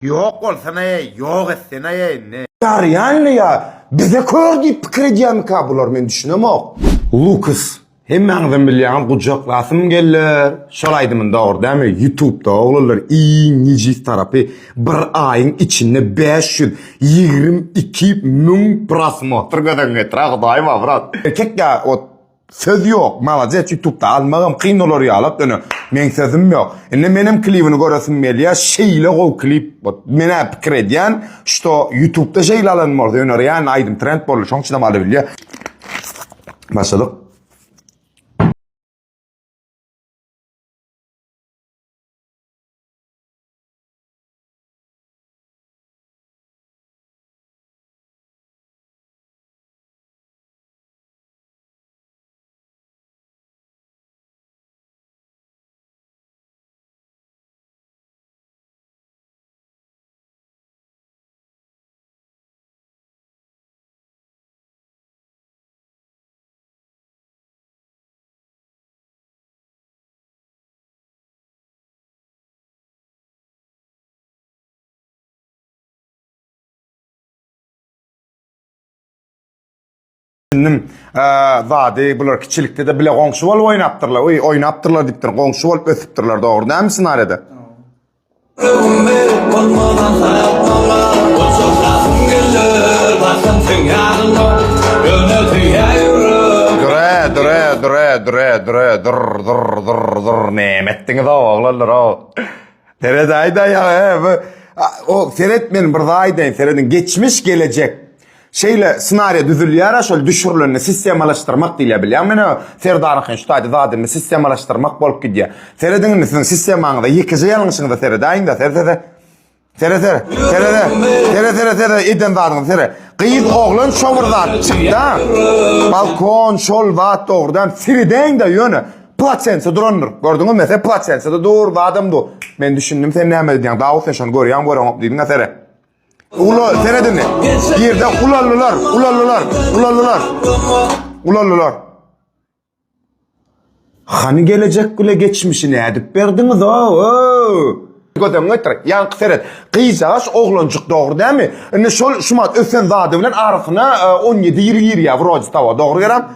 Yok olsana yok etsene ne? Yani ya bize kör deyip pikir edýän kabular men düşünemok. Lucas hemmäňden bilýän gujaklasym geller. Şolaydymyn dogry dämi? YouTube'da oglanlar iňijiz tarapy bir aýyň içinde 522 000 prosmotr gödän getirä Hudaýma brat. Erkekler o söz yok. Malazet YouTube'da almagam kıynolar yalap dönü. Men sözüm yok. Enne menem klibini görasım gelýär. Şeýle gol klip. Mene pikir edýän, şto YouTube'da şeýle alanmar. Dönür yani aýdym trend bolýar. Şoň da maly bilýär. Başladyk. Zady bular kiçilikde de bile goňşy bolup oýnapdyrlar. Oýnapdyrlar diýipdir. Goňşy bolup ösüpdirler dogry näme senaryoda? Nemetdiňiz oglanlar o. Terede aýda ya. O seretmen bir aýdaýyn, seredin geçmiş gelecek. Şeyle senaryo düzülýär, şol düşürlerini sistemalaşdyrmak diýilýär bilýär. Mene Serdaryn şutaýdy zadyny sistemalaşdyrmak bolup gidýär. Serediňiň sizin sistemaňyzda ýekiji ýalňyşyňyzda seredaýynda sere eden zadyň sere. Gyýyz oglan şowurdan çykdy. Balkon şol wagt dogrudan seredaýynda ýöne. Plaçense duranlar. Gördüňiz mesela plaçense da dur adam do. Men düşündüm sen näme diýäň? Dawy sen şonu görýän görýän diýdiň sere. Ula seredini. Yerde ulallılar. Hani gelecek güle geçmişini edip berdiňiz o. Gödem götür. Ýanky seret. Gyýjaş oglanjyk dogry dämi? Ene şol şumat ösen zady bilen arkyna 17-20 ýa wroj tawa dogry geram.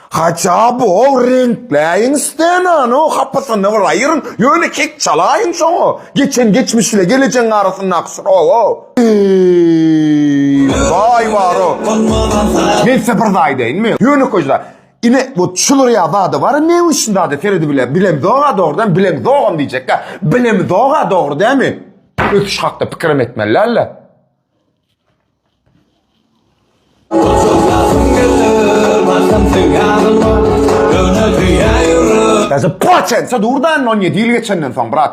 Haça bu renkleyin istenen o hapasan ne var ayırın yöne kek çalayın şoňa geçmişle geleceğin arasında aksır o vay var o neyse bir daýdyň mi yöne koyda ine bu çulur ya zady var ne üçin zady feridi bilem doğa doğrudan bilem doğan diýecek ha bilem doğa doğru değil mi öküş hakda pikirim etmelerle Tässä plaçense durdan 17 ýyl geçenden soň brat.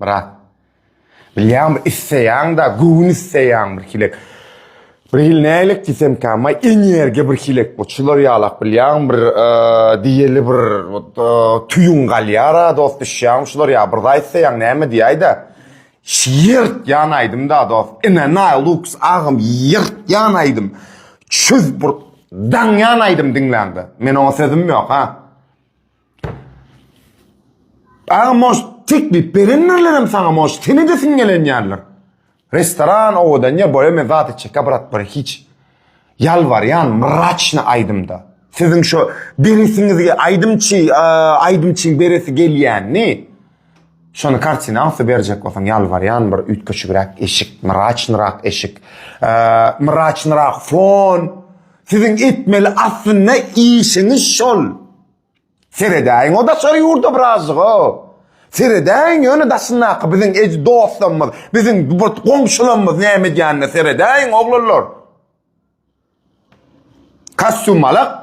Brat. Bilýän isseýäň da gün isseýäň bir kilek. Bir hil nälik desem kama enerji bir kilek boçular ýalak bilýän bir diýeli bir tüýün galýara dost düşýän şular ýa bir da isseýäň näme diýäýda. Şirt ýanaýdym da dost. Ene lux agym ýyrt ýanaýdym. Çöz bir dan ýanaýdym diňlendi. Men o sözüm ýok ha. Agym teklip berenlerlerim sana moş. Seni de singelen yerler. Restoran oğudan ya böyle mezatı çekabrat bir hiç. Yalvaryan mraçna aydımda. Sizin şu birisinizge aydımçın beresi gelyen ne? Şonu kartini alsa verecek olsan yalvaryan bir ütköşügrek eşik, mraçnırak eşik, mraçnırak fon. Sizin etmeli aslında işiniz şol. Seredeyin o da sarı yurda birazcık o. Seredeyin yönü dasınakı bizim eci dostlarımız, bizim komşularımız neyme diyenle seredeyin oğlurlar. Kastümalık.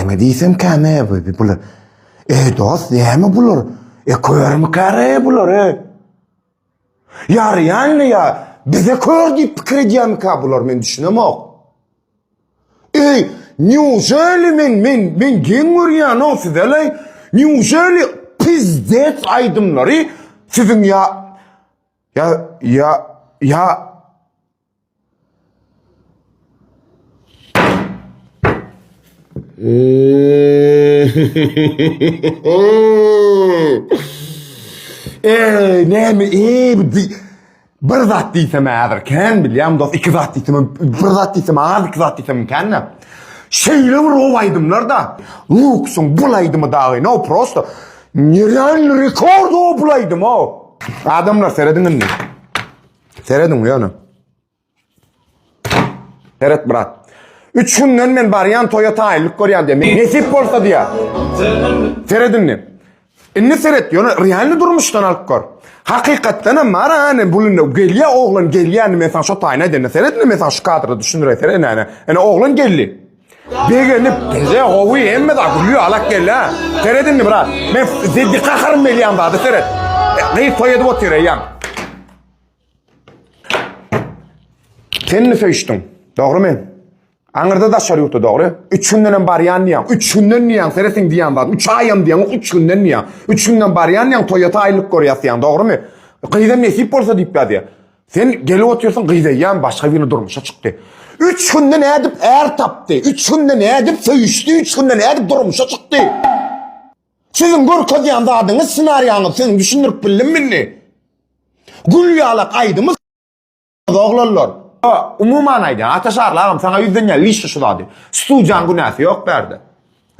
Ne diysem kame bular. Dost neme bular? Koyarım kare bular yani ya bize koyar deyip pikir ediyem ka bular men düşünemok. Неужели men gen görýän o sizele? Неужели pizdet aydımları sizin ya bir zat diysem ädir ken bilýän dost iki zat diysem bir zat diysem az iki zat diysem ken şeýle bir owaydymlar da Lux'un bulaydymy dagy no prosto nereal rekord o bulaydym o adamlar seredin ýa-ni seret brat 3 günden men baryan Toyota aylyk görýän diýe nesip bolsa diýe seredin inni seret ýony realny durmuşdan alyp gör. Hakykatdan hem marany bulundy gelýär oglan gelýän mesan şo taýna dene seretni mesan şu kadra düşünýär serene ene oglan geldi. Begeni bize owy emme da gülýär alak gelle. Seredinni brat. Men zeddi qaharym melýän bady seret. Ne toýady oturýan. Sen ne feýşdin? Dogrymy? Aňyrda da şaryýykdy dogry. 3 günden barýan diýen, 3 günden diýen seresiň diýen bad. 3 aýam diýen, 3 günden diýen. 3 günden barýan diýen Toyota aýlyk görýärsiň, dogrymy? Gyýda nesip bolsa diýip bady. Sen gelip oturýarsyň gyýdaýan başga bir durmuşa çykdy. 3 günden edip er tapdy. 3 günden edip söýüşdi, 3 günden edip durmuşa çykdy. Sizin görkezýän zadyňyz senariýaňyz sen düşündirip bilinmini. Gülýalak aýdymyz oglanlar. Umuman aýdy, ataşarly agam sana ýüzden liş şulady. Studiýan günäsi ýok berdi.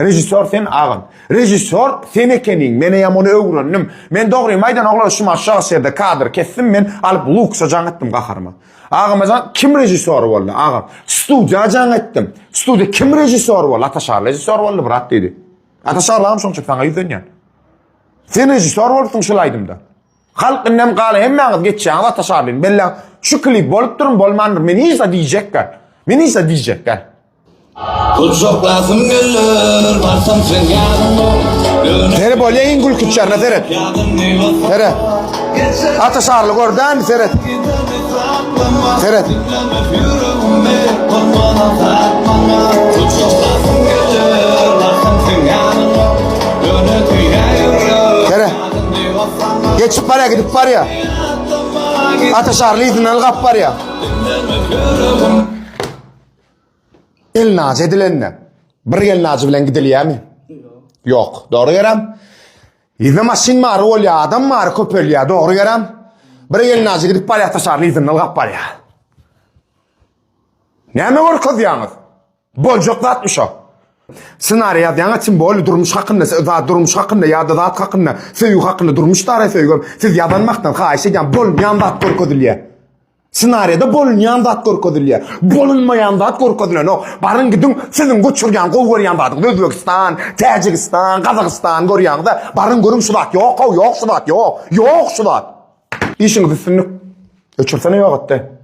Rejissor sen agam. Rejissor sen ekeniň, mene ýamony öwrendim. Men dogry maýdan oglar şu aşağı şerde kadr kessim men alyp Lux'a jaňatdym gaharma. Agam kim rejissor boldy? Agam. Studiýa jaňatdym. Studiýa kim rejissor boldy? Ataşarly rejissor boldy brat dedi. Ataşarly agam şoňça sana ýüzden. Sen rejissor bolupdyň şulaýdym-da. Halk innem galy hemmäňiz geçýän ataşarlyn bella şu klip bolup durun bolmandyr. Meni ýa diýjekler. Kucaklasım gelir, varsam sen yanımda. Tere bolýan gül küçärne seret. Tere. Ataşarly gordan seret. Seret. Tere. Geçip paraya gidip paraya. Ataşarly izinden gap paraya. El nazi edilenne. Bir el nazi bilen gidilýärmi? Yok. Doğru görem. Ýa maşin mary bolýar, adam mary köpelýär, doğru görem. Bir el nazi gidip paraya ataşarly izinden gap paraya. Näme görkezýäňiz? Boljak zatmış o. Senaryo ýazýan için bol durmuş hakynda, zat durmuş hakynda ýa-da zat hakynda, söýgü hakynda durmuşlar söýgüm. Siz ýazanmakdan haýyş edýän bolmaýan zat görkezilýär. Senaryoda bolmaýan zat görkezilýär. Bolunmaýan zat görkezilýär. No, barın gidin sizin göçürgen, gol görýän zat, Özbekistan, Täjikistan, Kazakystan görýäňde, barın görüm şu zat ýok, ýok şu zat ýok. Ýok şu zat. İşiňizi sünnük. Öçürsene ýok etdi.